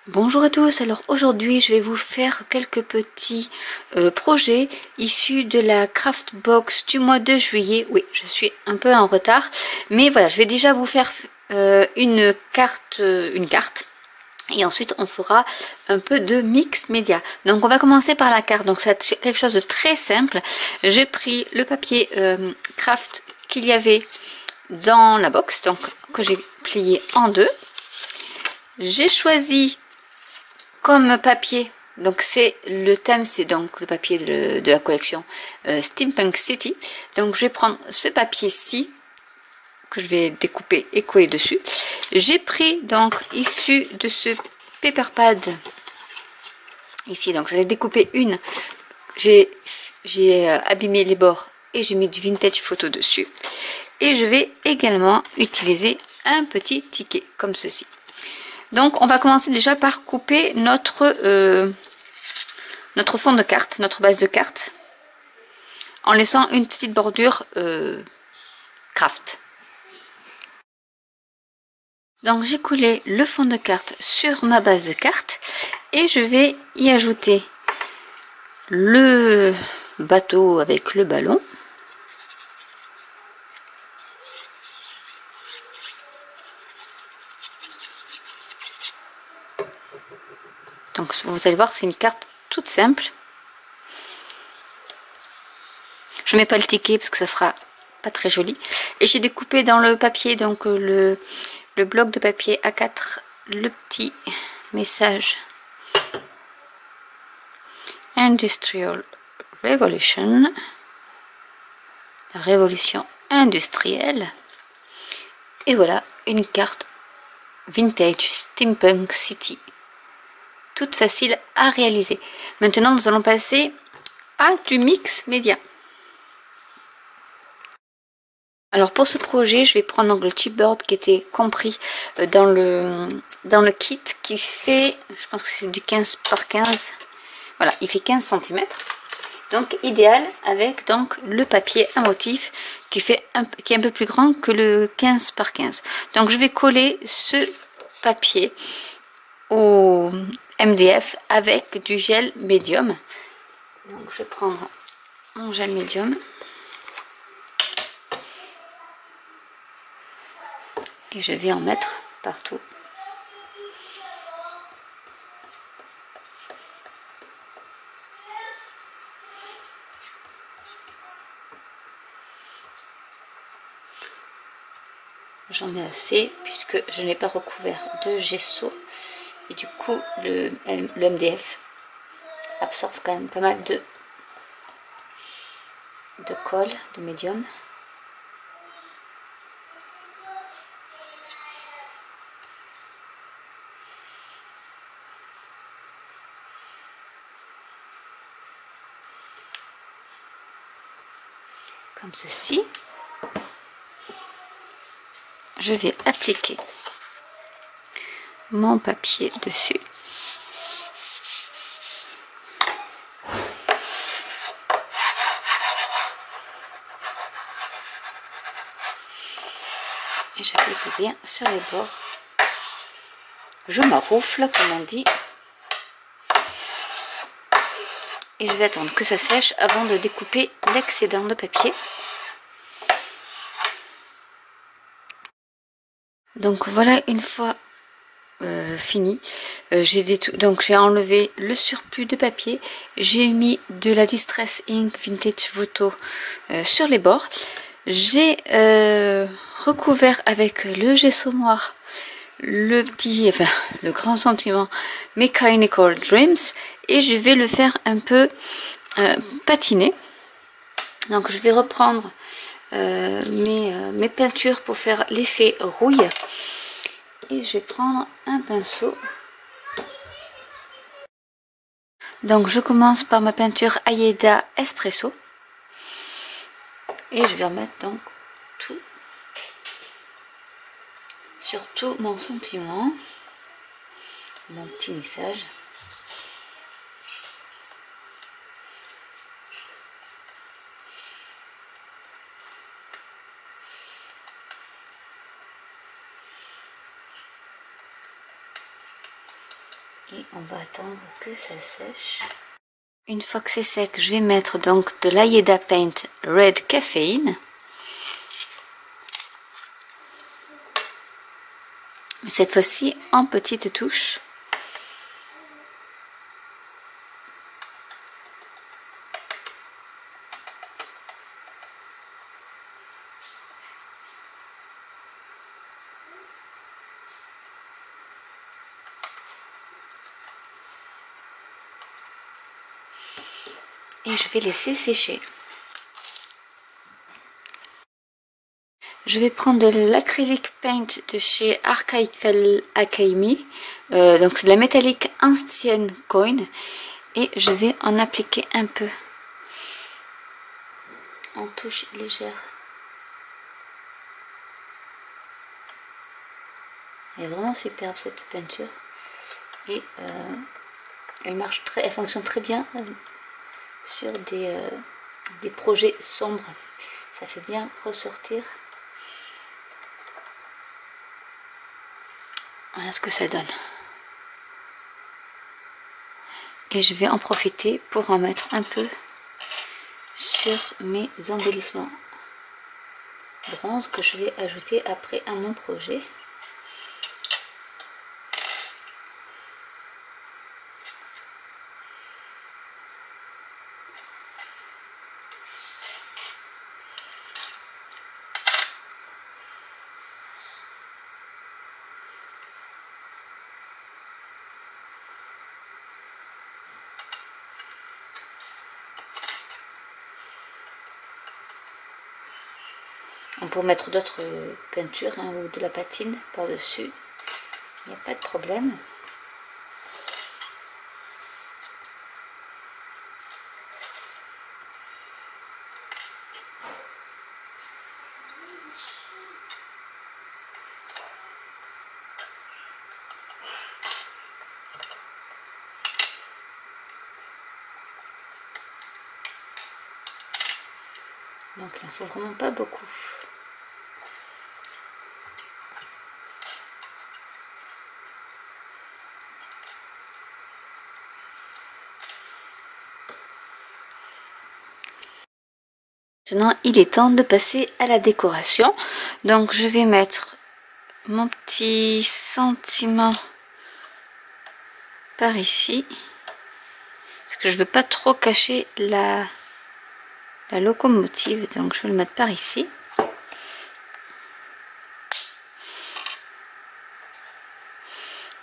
Bonjour à tous, alors aujourd'hui je vais vous faire quelques petits projets issus de la craft box du mois de juillet. Oui, je suis un peu en retard, mais voilà, je vais déjà vous faire une carte et ensuite on fera un peu de mix média. Donc on va commencer par la carte, donc c'est quelque chose de très simple. J'ai pris le papier craft qu'il y avait dans la box, donc que j'ai plié en deux. J'ai choisi comme papier, donc c'est le thème, c'est donc le papier de la collection Steampunk City. Donc je vais prendre ce papier-ci que je vais découper et coller dessus. J'ai pris donc issu de ce paper pad ici, donc j'en ai découpé une, j'ai abîmé les bords et j'ai mis du vintage photo dessus. Et je vais également utiliser un petit ticket comme ceci. Donc on va commencer déjà par couper notre fond de carte, notre base de carte, en laissant une petite bordure craft. Donc j'ai collé le fond de carte sur ma base de carte et je vais y ajouter le bateau avec le ballon. Donc vous allez voir, c'est une carte toute simple. Je mets pas le ticket parce que ça fera pas très joli. Et j'ai découpé dans le papier, donc le bloc de papier A4, le petit message Industrial Revolution, la révolution industrielle. Et voilà une carte vintage Steampunk City, toute facile à réaliser. Maintenant nous allons passer à du mix média. Alors pour ce projet, je vais prendre le chipboard qui était compris dans le kit, qui fait, je pense que c'est du 15 par 15. Voilà, il fait 15 cm. Donc idéal avec donc le papier à motif qui est un peu plus grand que le 15 par 15. Donc je vais coller ce papier au MDF avec du gel médium. Donc je vais prendre mon gel médium. Et je vais en mettre partout. J'en mets assez puisque je n'ai pas recouvert de gesso. Et du coup, le MDF absorbe quand même pas mal de colle, de médium. Comme ceci. Je vais appliquer mon papier dessus. Et j'applique bien sur les bords. Je m'arroufle, comme on dit. Et je vais attendre que ça sèche avant de découper l'excédent de papier. Donc voilà, une fois fini, j'ai enlevé le surplus de papier, j'ai mis de la Distress Ink Vintage Photo sur les bords, j'ai recouvert avec le gesso noir le grand sentiment Mechanical Dreams, et je vais le faire un peu patiner. Donc je vais reprendre mes peintures pour faire l'effet rouille, et je vais prendre un pinceau. Donc je commence par ma peinture Ayeda Espresso et je vais remettre donc tout sur tout mon sentiment, mon petit message. Et on va attendre que ça sèche. Une fois que c'est sec, je vais mettre donc de l'Ayeda Paint Red Caffeine. Cette fois-ci en petites touches. Et je vais laisser sécher. Je vais prendre de l'acrylic paint de chez Archaical Academy. Donc c'est de la métallique ancienne coin. Et je vais en appliquer un peu. En touche légère. Elle est vraiment superbe cette peinture. Et elle fonctionne très bien sur des projets sombres. Ça fait bien ressortir. Voilà ce que ça donne. Et je vais en profiter pour en mettre un peu sur mes embellissements bronze que je vais ajouter après à mon projet. On peut mettre d'autres peintures hein, ou de la patine par-dessus. Il n'y a pas de problème. Donc il n'en faut vraiment pas beaucoup. Maintenant, il est temps de passer à la décoration. Donc, je vais mettre mon petit sentiment par ici. Parce que je ne veux pas trop cacher la locomotive. Donc, je vais le mettre par ici.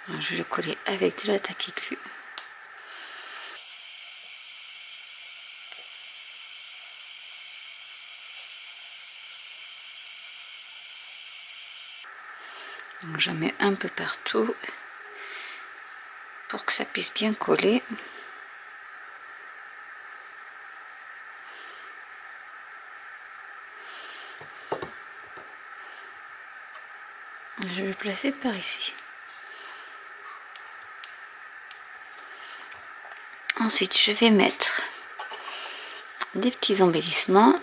Alors, je vais le coller avec de la taquiclue. J'en mets un peu partout pour que ça puisse bien coller. Je vais le placer par ici. Ensuite, je vais mettre des petits embellissements.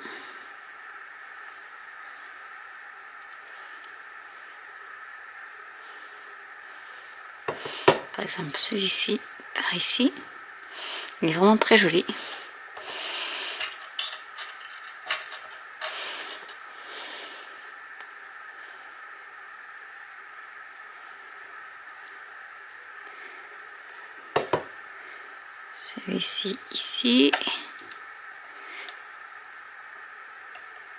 Par exemple celui-ci par ici, il est vraiment très joli. Celui-ci ici.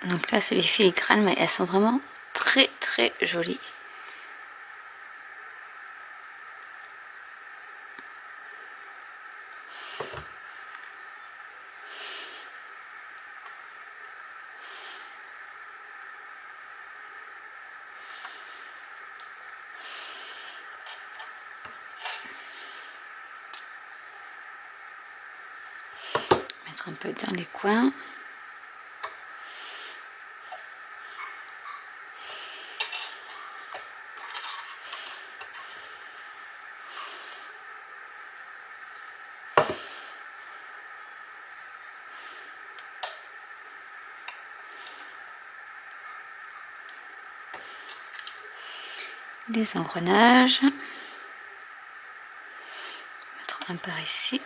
Donc là c'est les filigranes mais elles sont vraiment très jolies. Un peu dans les coins. Les engrenages. un par ici.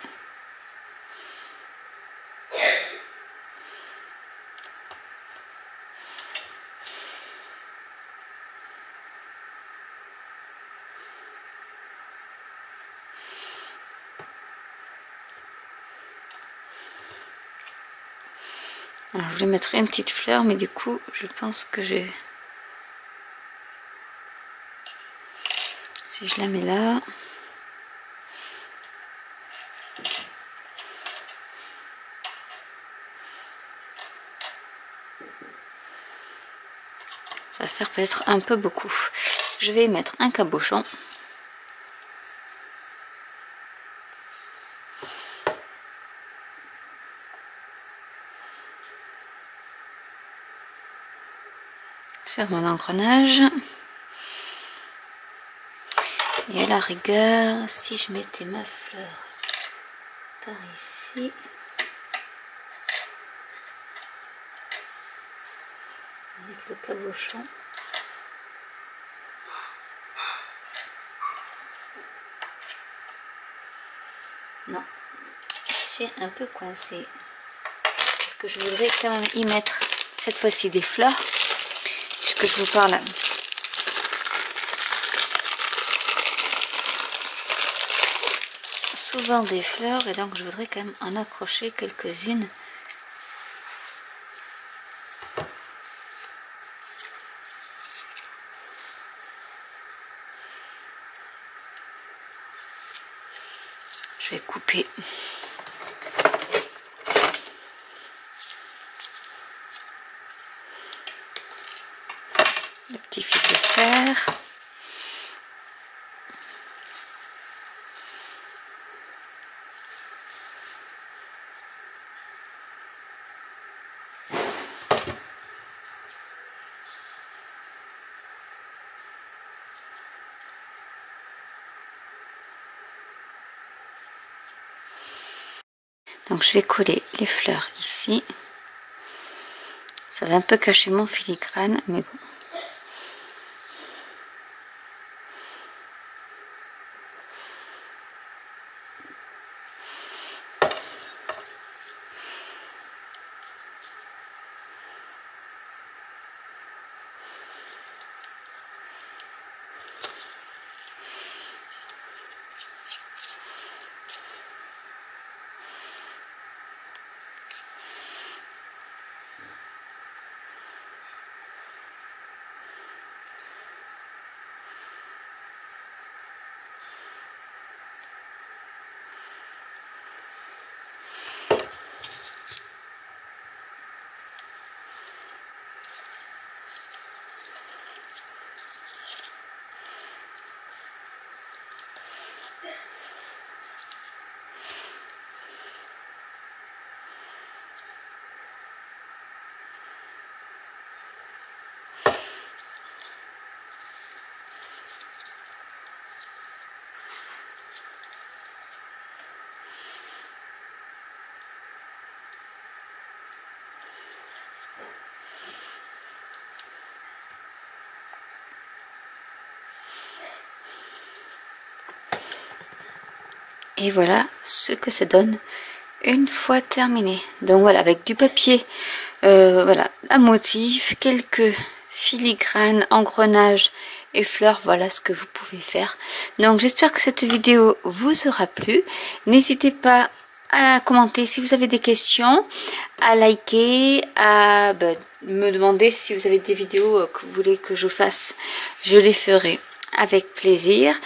Alors, je voulais mettre une petite fleur, mais du coup, je pense que si je la mets là, ça va faire peut-être un peu beaucoup. Je vais mettre un cabochon. Sur mon engrenage. Et à la rigueur, si je mettais ma fleur par ici, avec le cabochon, non, je suis un peu coincée parce que je voudrais quand même y mettre cette fois-ci des fleurs, puisque je vous parle souvent des fleurs, et donc je voudrais quand même en accrocher quelques-unes. Je vais couper le petit fil de fer. Donc je vais coller les fleurs ici. Ça va un peu cacher mon filigrane, mais bon. Et voilà ce que ça donne une fois terminé. Donc voilà, avec du papier, voilà, un motif, quelques filigranes, engrenages et fleurs, voilà ce que vous pouvez faire. Donc j'espère que cette vidéo vous aura plu. N'hésitez pas à commenter si vous avez des questions, à liker, à me demander si vous avez des vidéos que vous voulez que je fasse. Je les ferai avec plaisir,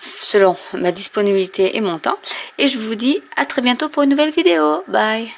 selon ma disponibilité et mon temps. Et je vous dis à très bientôt pour une nouvelle vidéo. Bye!